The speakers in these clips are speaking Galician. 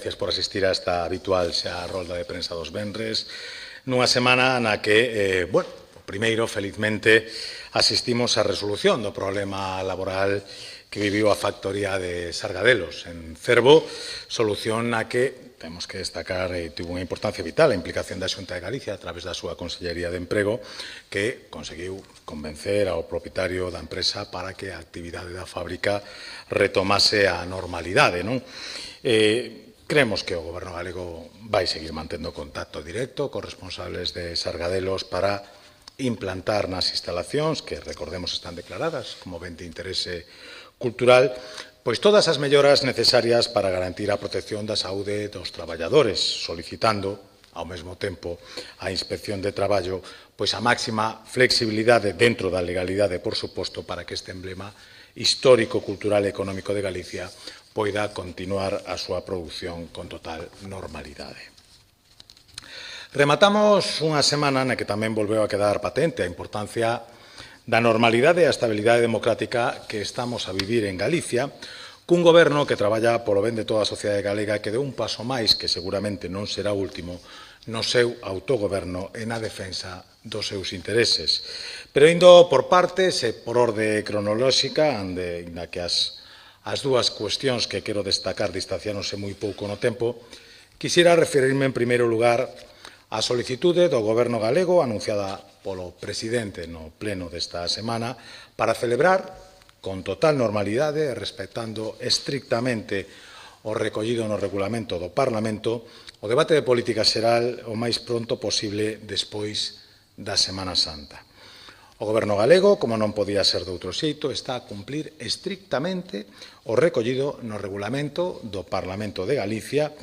gracias por asistir a esta habitual xa rolda de prensa dos venres, nunha semana na que, primeiro, felizmente, asistimos á resolución do problema laboral que viviu a factoría de Sargadelos en Cervo, solución na que temos que destacar tivo unha importancia vital a implicación da Xunta de Galicia a través da súa Consellería de Emprego, que conseguiu convencer ao propietario da empresa para que a actividade da fábrica retomase a normalidade, non? Creemos que o Goberno galego vai seguir mantendo contacto directo cos responsables de Sargadelos para implantar nas instalacións, que, recordemos, están declaradas como ben de interese cultural, pois todas as melloras necesarias para garantir a protección da saúde dos traballadores, solicitando, ao mesmo tempo, a Inspección de Traballo, pois a máxima flexibilidade dentro da legalidade, por suposto, para que este emblema histórico, cultural e económico de Galicia poida continuar a súa produción con total normalidade. Rematamos unha semana na que tamén volveu a quedar patente a importancia da normalidade e a estabilidade democrática que estamos a vivir en Galicia, cun goberno que traballa polo ben de toda a sociedade galega que deu un paso máis, que seguramente non será o último, no seu autogoberno e na defensa dos seus intereses. Pero indo por partes e por orde cronolóxica, na que as dúas cuestións que quero destacar distanciáronse moi pouco no tempo, quixera referirme en primeiro lugar á solicitude do Goberno galego anunciada polo presidente no pleno desta semana para celebrar con total normalidade e respectando estrictamente o recollido no regulamento do Parlamento o debate de política xeral o máis pronto posible despois da Semana Santa. O Goberno galego, como non podía ser de outro xeito, está a cumplir estrictamente o recollido no regulamento do Parlamento de Galicia,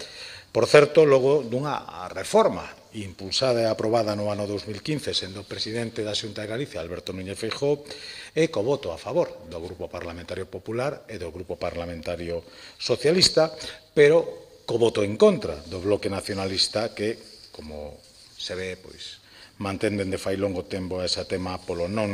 por certo, logo dunha reforma impulsada e aprobada no ano 2015, sendo presidente da Xunta de Galicia, Alberto Núñez Feijóo, e co voto a favor do Grupo Parlamentario Popular e do Grupo Parlamentario Socialista, pero co voto en contra do Bloque Nacionalista que, como se ve, mantén dende fai longo tempo ese tema polo non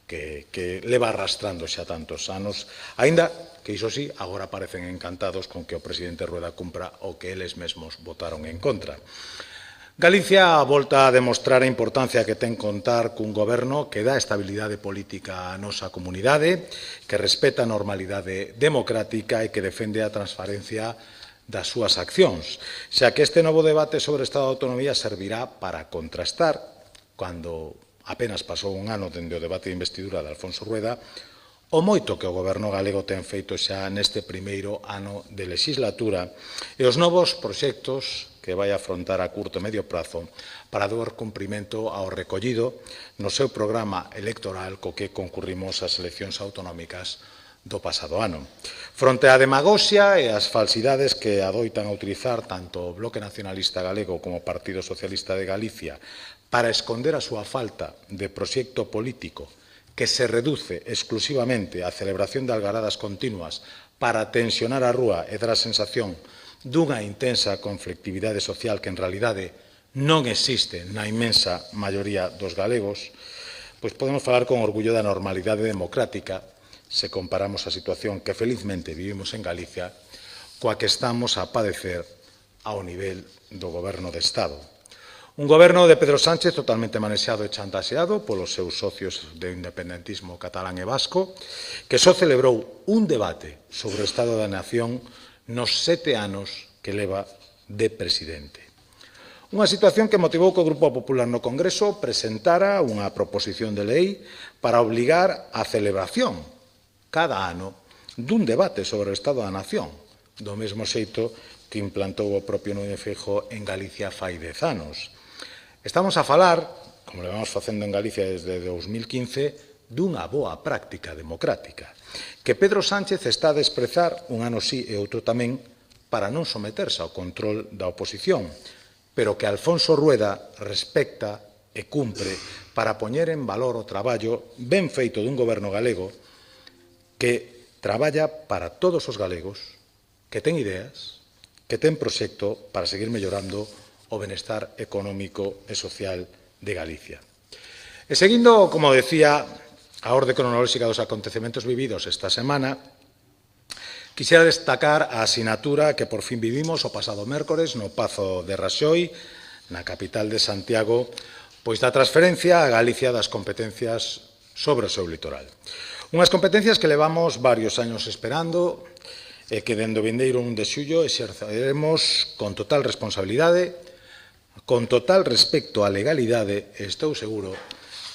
que leva arrastrando xa tantos anos, aínda que, iso sí, agora parecen encantados con que o presidente Rueda cumpra o que eles mesmos votaron en contra. Galicia volta a demostrar a importancia que ten contar cun goberno que dá estabilidade política á nosa comunidade, que respeta a normalidade democrática e que defende a transparencia das súas accións, xa que este novo debate sobre o Estado de Autonomía servirá para contrastar, cando apenas pasou un ano dende o debate de investidura de Alfonso Rueda, o moito que o Goberno galego ten feito xa neste primeiro ano de legislatura e os novos proxectos que vai afrontar a curto e medio prazo para dar cumprimento ao recollido no seu programa electoral co que concurrimos ás eleccións autonómicas do pasado ano. Fronte á demagoxia e ás falsidades que adoitan a utilizar tanto o Bloque Nacionalista Galego como o Partido Socialista de Galicia para esconder a súa falta de proxecto político que se reduce exclusivamente á celebración de algaradas continuas para tensionar a rúa e dar a sensación dunha intensa conflictividade social que en realidade non existe na inmensa maioría dos galegos, pois podemos falar con orgullo da normalidade democrática se comparamos a situación que felizmente vivimos en Galicia coa que estamos a padecer ao nivel do Goberno de Estado. Un goberno de Pedro Sánchez totalmente manexado e chantaxeado polos seus socios de independentismo catalán e vasco, que só celebrou un debate sobre o Estado da Nación nos 7 anos que leva de presidente. Unha situación que motivou que o Grupo Popular no Congreso presentara unha proposición de lei para obligar a celebración cada ano dun debate sobre o Estado da Nación, do mesmo xeito que implantou o propio Núñez Feijóo en Galicia fai 10 anos. Estamos a falar, como levamos facendo en Galicia desde 2015, dunha boa práctica democrática, que Pedro Sánchez está a desprezar un ano sí e outro tamén para non someterse ao control da oposición, pero que Alfonso Rueda respecta e cumpre para poñer en valor o traballo ben feito dun goberno galego que traballa para todos os galegos, que ten ideas, que ten proxecto para seguir mellorando o benestar económico e social de Galicia. E seguindo, como decía, a orde cronolóxica dos acontecementos vividos esta semana, Quixera destacar a asinatura que por fin vivimos o pasado mércores no Pazo de Raxoi, na capital de Santiago, pois da transferencia a Galicia das competencias sobre o seu litoral. Unhas competencias que levamos varios años esperando e que dende o vindeiro 1 de xullo exerceremos con total responsabilidade, con total respecto á legalidade, e estou seguro,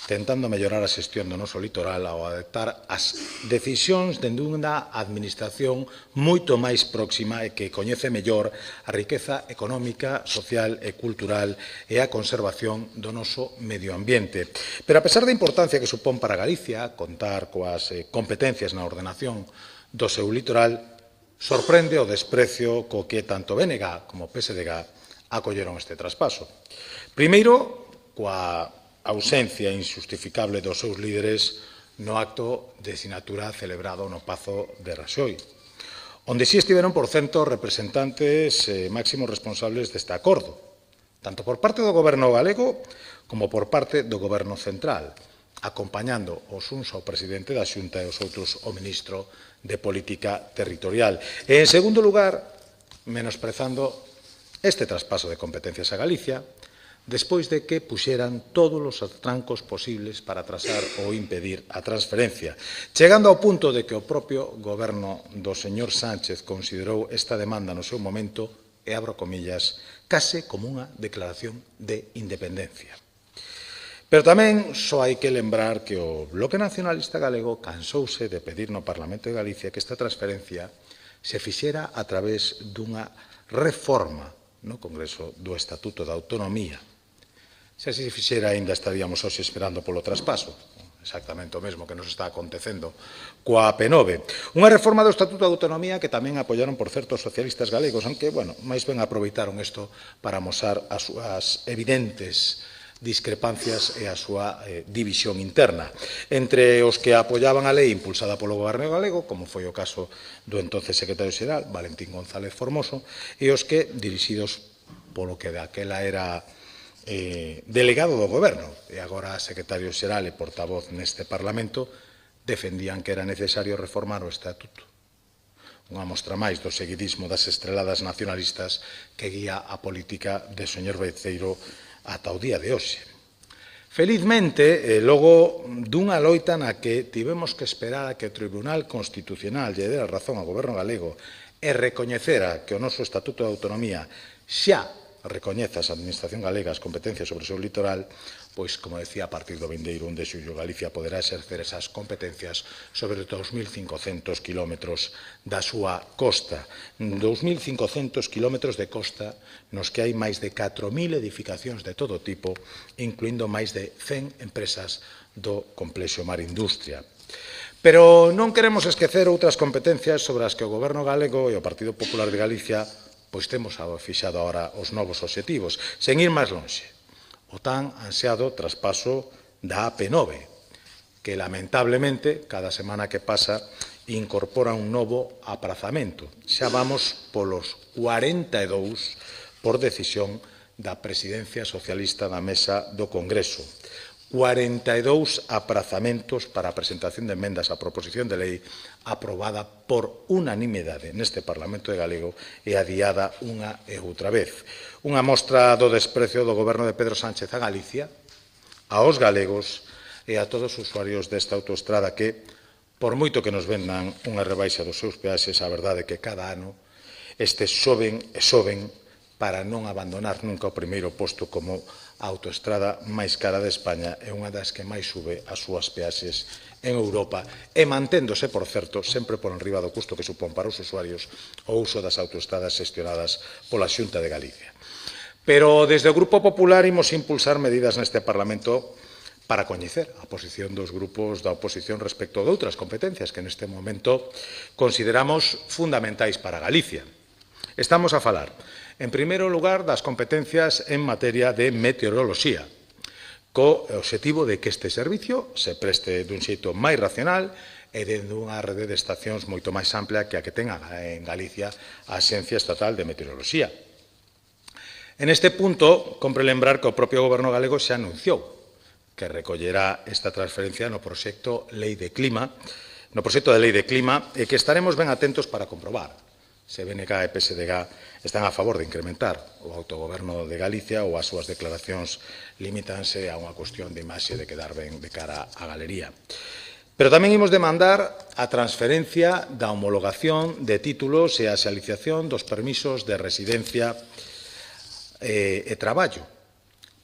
tentando mellorar a xestión do noso litoral ao adaptar as decisións dende unha administración moito máis próxima e que coñece mellor a riqueza económica, social e cultural e a conservación do noso medio ambiente. Pero a pesar da importancia que supón para Galicia contar coas competencias na ordenación do seu litoral, sorprende o desprecio co que tanto BNG como PSDG acolleron este traspaso. Primeiro, coa ausencia injustificable dos seus líderes no acto de sinatura celebrado no Pazo de Raxoi, onde si estiveron, por certo, representantes máximos responsables deste acordo, tanto por parte do Goberno galego como por parte do Goberno central, acompañando os uns ao presidente da Xunta e os outros ao ministro de Política Territorial. E, en segundo lugar, menosprezando este traspaso de competencias a Galicia, despois de que puxeran todos os atrancos posibles para atrasar ou impedir a transferencia, chegando ao punto de que o propio goberno do señor Sánchez considerou esta demanda no seu momento, e abro comillas, case como unha declaración de independencia. Pero tamén só hai que lembrar que o Bloque Nacionalista Galego cansouse de pedir no Parlamento de Galicia que esta transferencia se fixera a través dunha reforma no Congreso do Estatuto da Autonomía. Se así se fixera, ainda estaríamos hoxe esperando polo traspaso, exactamente o mesmo que nos está acontecendo coa P9. Unha reforma do Estatuto de Autonomía que tamén apoiaron, por certo, os socialistas galegos, aunque, bueno, máis ben aproveitaron isto para amosar as súas evidentes discrepancias e a súa división interna entre os que apoiaban a lei impulsada polo goberno galego, como foi o caso do entonces secretario xeral, Valentín González Formoso, e os que, dirixidos polo que daquela era delegado do goberno e agora secretario xeral e portavoz neste Parlamento, defendían que era necesario reformar o Estatuto. Unha mostra máis do seguidismo das estreladas nacionalistas que guía a política do señor Beceiro ata o día de hoxe. Felizmente, logo dunha loita na que tivemos que esperar a que o Tribunal Constitucional lle dera razón ao goberno galego e recoñecera que o noso Estatuto de Autonomía xa recoñece a Administración galega as competencias sobre o seu litoral, pois, como decía, a partir do vindeiro 1 de xullo, Galicia poderá exercer esas competencias sobre 2.500 kilómetros da súa costa. 2.500 kilómetros de costa nos que hai máis de 4.000 edificacións de todo tipo, incluindo máis de 100 empresas do complexo Mar Industria. Pero non queremos esquecer outras competencias sobre as que o Goberno galego e o Partido Popular de Galicia pois temos fixado agora os novos obxectivos, sen ir máis lonxe. O tan ansiado traspaso da AP9, que lamentablemente, cada semana que pasa, incorpora un novo aprazamento. Xa vamos polos 42 por decisión da Presidencia Socialista da Mesa do Congreso. 42 aprazamentos para a presentación de emendas á proposición de lei aprobada por unanimidade neste Parlamento de Galego e adiada unha e outra vez. Unha mostra do desprecio do goberno de Pedro Sánchez a Galicia, aos galegos e a todos os usuarios desta autoestrada que, por moito que nos vendan unha rebaixa dos seus peaxes, a verdade é que cada ano estes soben e soben para non abandonar nunca o primeiro posto como a autoestrada máis cara de España e unha das que máis sube as súas peaxes en Europa e manténdose, por certo, sempre por enriba do custo que supón para os usuarios o uso das autoestradas xestionadas pola Xunta de Galicia. Pero desde o Grupo Popular imos impulsar medidas neste Parlamento para coñecer a posición dos grupos da oposición respecto de outras competencias que neste momento consideramos fundamentais para Galicia. Estamos a falar, en primeiro lugar, das competencias en materia de meteoroloxía, co obxectivo de que este servicio se preste dun xeito máis racional e dende unha rede de estacións moito máis ampla que a que ten en Galicia a Axencia Estatal de Meteoroloxía. En este punto, compre lembrar que o propio Goberno galego xa anunciou que recollerá esta transferencia no proxecto Lei de Clima no proxecto de lei de clima e que estaremos ben atentos para comprobar se BNG e PSDG están a favor de incrementar o autogoberno de Galicia ou as súas declaracións limítanse a unha cuestión de imaxe de quedar ben de cara á galería. Pero tamén imos demandar a transferencia da homologación de títulos e a xalización dos permisos de residencia e traballo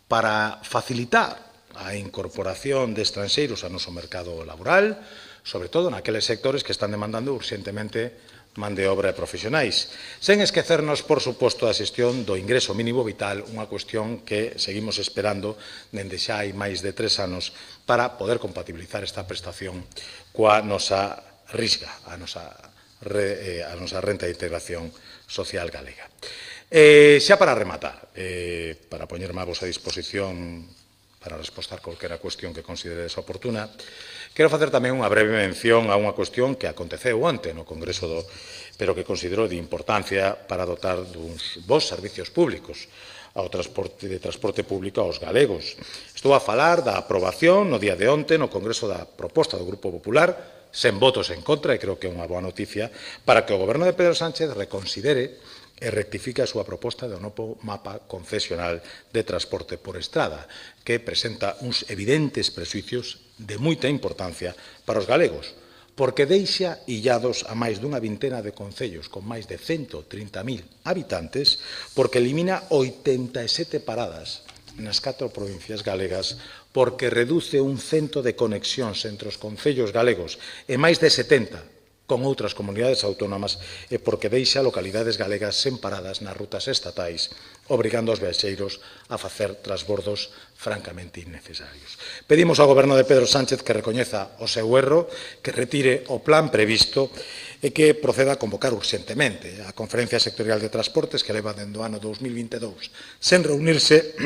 para facilitar a incorporación de estranxeiros ao noso mercado laboral, sobre todo naqueles sectores que están demandando urxentemente man de obra e profesionais, sen esquecernos, por suposto, a xestión do ingreso mínimo vital, unha cuestión que seguimos esperando dende xa hai máis de 3 anos para poder compatibilizar esta prestación coa nosa risga, a nosa renta de integración social galega. Xa para rematar, para poñerme a vosa disposición para respostar calquera cuestión que consideredes oportuna, quero facer tamén unha breve mención a unha cuestión que aconteceu onte no Congreso pero que considero de importancia para dotar duns bons servicios públicos ao transporte público aos galegos. Estou a falar da aprobación no día de onte no Congreso da proposta do Grupo Popular, sen votos en contra, e creo que é unha boa noticia, para que o Goberno de Pedro Sánchez reconsidere e rectifica a súa proposta do novo mapa concesional de transporte por estrada, que presenta uns evidentes prexuicios de moita importancia para os galegos, porque deixa illados a máis dunha vintena de concellos con máis de 130.000 habitantes, porque elimina 87 paradas nas 4 provincias galegas, porque reduce un cento de conexións entre os concellos galegos e máis de 70 con outras comunidades autónomas e porque deixa localidades galegas sen paradas nas rutas estatais, obrigando os viaxeiros a facer transbordos francamente innecesarios. Pedimos ao Goberno de Pedro Sánchez que recoñeza o seu erro, que retire o plan previsto e que proceda a convocar urxentemente a Conferencia Sectorial de Transportes que leva dende o ano 2022 sen reunirse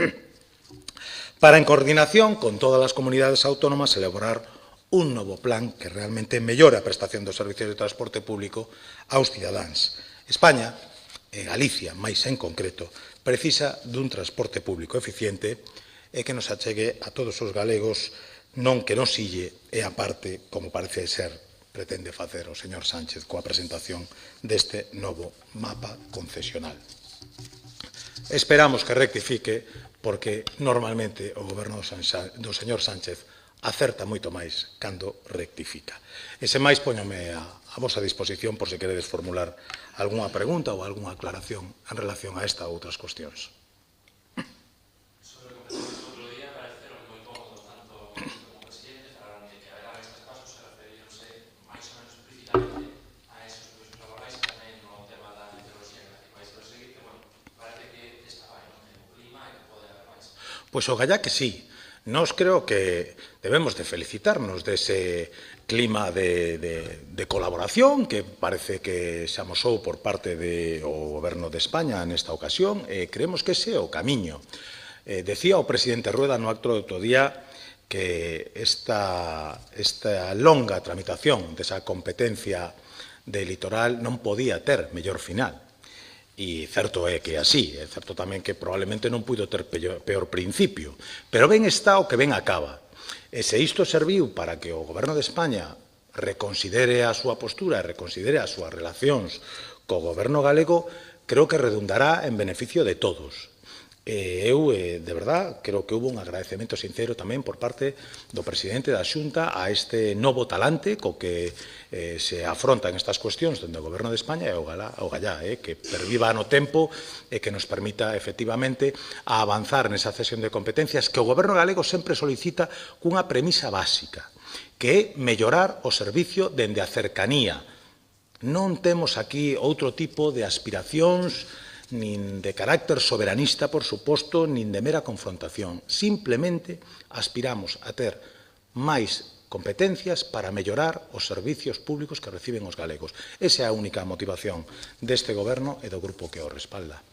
para, en coordinación con todas as comunidades autónomas, elaborar un novo plan que realmente mellora a prestación dos servicios de transporte público aos cidadáns. España, e Galicia, máis en concreto, precisa dun transporte público eficiente e que nos achegue a todos os galegos, non que nos ille e aparte, como parece ser, pretende facer o señor Sánchez coa presentación deste novo mapa concesional. Esperamos que rectifique, porque normalmente o goberno do señor Sánchez acerta moito máis cando rectifica. E sen máis, póñome a vosa disposición por se queredes formular algunha pregunta ou algunha aclaración en relación a esta ou outras cuestións. Sobre o que comentamos outro día, pareceron moi cómodos tanto como presidente, falaron de que haberá estes pasos se referíronse máis ou menos explícitamente a esos procesos laborais e tamén no tema da meteoroloxía que vais a seguir, que, bueno, parece que estaba aí, o clima e que pode haber máis. Pois o gallá que sí. Nós creo que debemos de felicitarnos dese clima de colaboración que parece que se amosou por parte do Goberno de España nesta ocasión e creemos que ese é o camiño. Decía o presidente Rueda no acto do outro día que esta longa tramitación desa competencia de litoral non podía ter mellor final. E certo é que é así, é certo tamén que probablemente non puido ter peor principio, pero ben está o que ben acaba. E se isto serviu para que o Goberno de España reconsidere a súa postura e reconsidere as súas relacións co Goberno galego, creo que redundará en beneficio de todos. Eu, de verdad, creo que houve un agradecemento sincero tamén por parte do presidente da Xunta a este novo talante co que se afrontan estas cuestións dende o Goberno de España e o gallá, que perviva no tempo e que nos permita, efectivamente, a avanzar nesa cesión de competencias que o Goberno galego sempre solicita cunha premisa básica, que é mellorar o servicio dende a cercanía. Non temos aquí outro tipo de aspiracións nin de carácter soberanista, por suposto, nin de mera confrontación. Simplemente aspiramos a ter máis competencias para mellorar os servicios públicos que reciben os galegos. Esa é a única motivación deste goberno e do grupo que o respalda.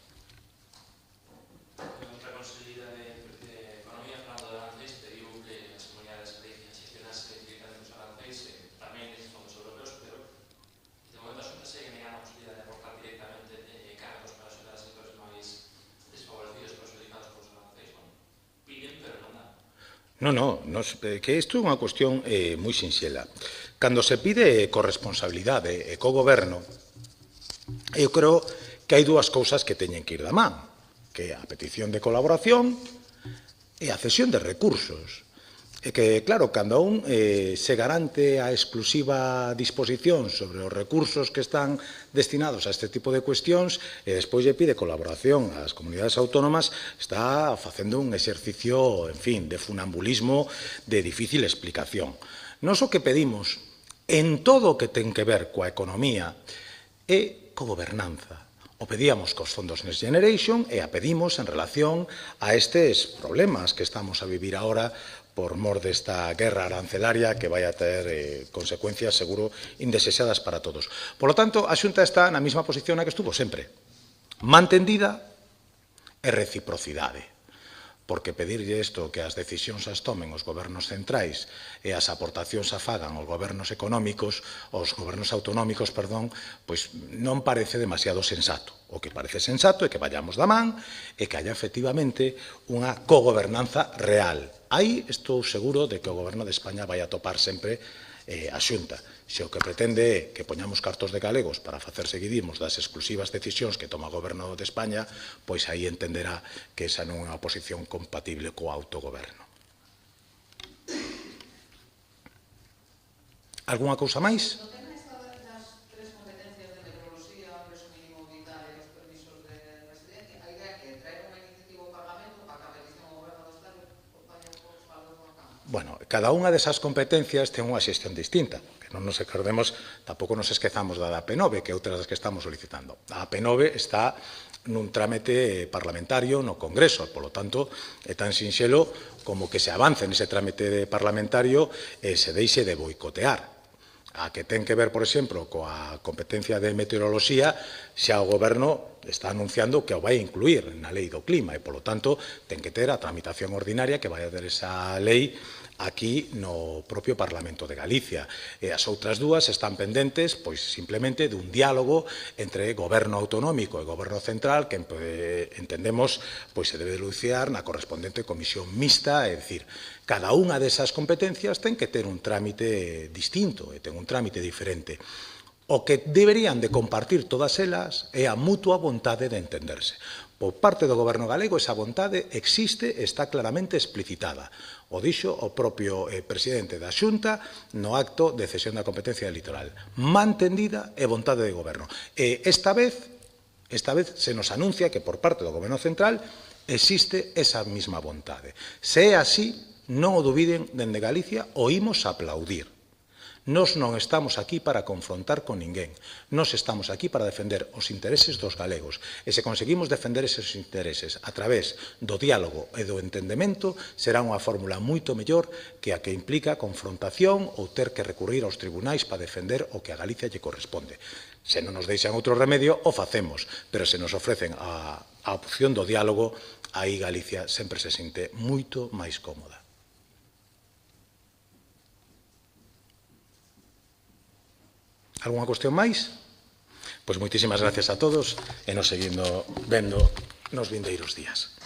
Non, que isto é unha cuestión moi sinxela. cando se pide corresponsabilidade e cogoberno, eu creo que hai dúas cousas que teñen que ir da man, que é a petición de colaboración e a cesión de recursos. E que, claro, cando un se garante a exclusiva disposición sobre os recursos que están destinados a este tipo de cuestións e despois lle pide colaboración ás comunidades autónomas, está facendo un exercicio, en fin, de funambulismo de difícil explicación. Nós o que pedimos en todo o que ten que ver coa economía é cogobernanza. O pedíamos cos fondos Next Generation e a pedimos en relación a estes problemas que estamos a vivir agora por mor desta guerra arancelaria que vai a ter consecuencias, seguro, indesexadas para todos. Por lo tanto, a Xunta está na mesma posición na que estuvo sempre. Mantendida e reciprocidade. Porque pedirlle isto que as decisións as tomen os gobernos centrais e as aportacións a fagan os gobernos autonómicos, pois non parece demasiado sensato. O que parece sensato é que vayamos da man e que haya efectivamente unha cogobernanza real. Aí estou seguro de que o Goberno de España vai a topar sempre a Xunta. Se o que pretende é que poñamos cartos de galegos para facer seguidismos das exclusivas decisións que toma o Goberno de España, pois aí entenderá que esa non é unha posición compatible co autogoberno. Algúnha cousa máis? Bueno, cada unha desas competencias ten unha xestión distinta. Que non nos acordemos, tampouco nos esquezamos da AP9, que é outra das que estamos solicitando. A AP9 está nun trámite parlamentario no Congreso, polo tanto, é tan sinxelo como que se avance nese trámite parlamentario e se deixe de boicotear. A que ten que ver, por exemplo, coa competencia de meteoroloxía, xa o Goberno está anunciando que o vai incluir na Lei do Clima e, polo tanto, ten que ter a tramitación ordinaria que vai a ter esa lei aquí no propio Parlamento de Galicia. E as outras dúas están pendentes, pois, simplemente dun diálogo entre Goberno autonómico e Goberno central que entendemos pois se debe denunciar na correspondente comisión mixta, é dicir, cada unha desas competencias ten que ter un trámite distinto e ten un trámite diferente. O que deberían de compartir todas elas é a mutua vontade de entenderse. Por parte do Goberno galego, esa vontade existe e está claramente explicitada. O dixo o propio presidente da Xunta no acto de cesión da competencia litoral. Mantendida e vontade de Goberno. E esta vez se nos anuncia que por parte do Goberno central existe esa mesma vontade. Se é así, non o dubiden, dende Galicia o imos aplaudir. Nós non estamos aquí para confrontar con ninguén. Nós estamos aquí para defender os intereses dos galegos. E se conseguimos defender eses intereses a través do diálogo e do entendemento, será unha fórmula moito mellor que a que implica confrontación ou ter que recurrir aos tribunais para defender o que a Galicia lle corresponde. Se non nos deixan outro remedio, o facemos. Pero se nos ofrecen a opción do diálogo, aí Galicia sempre se sente moito máis cómoda. Algúnha cuestión máis? Pois moitísimas gracias a todos e nos seguindo vendo nos vindeiros días.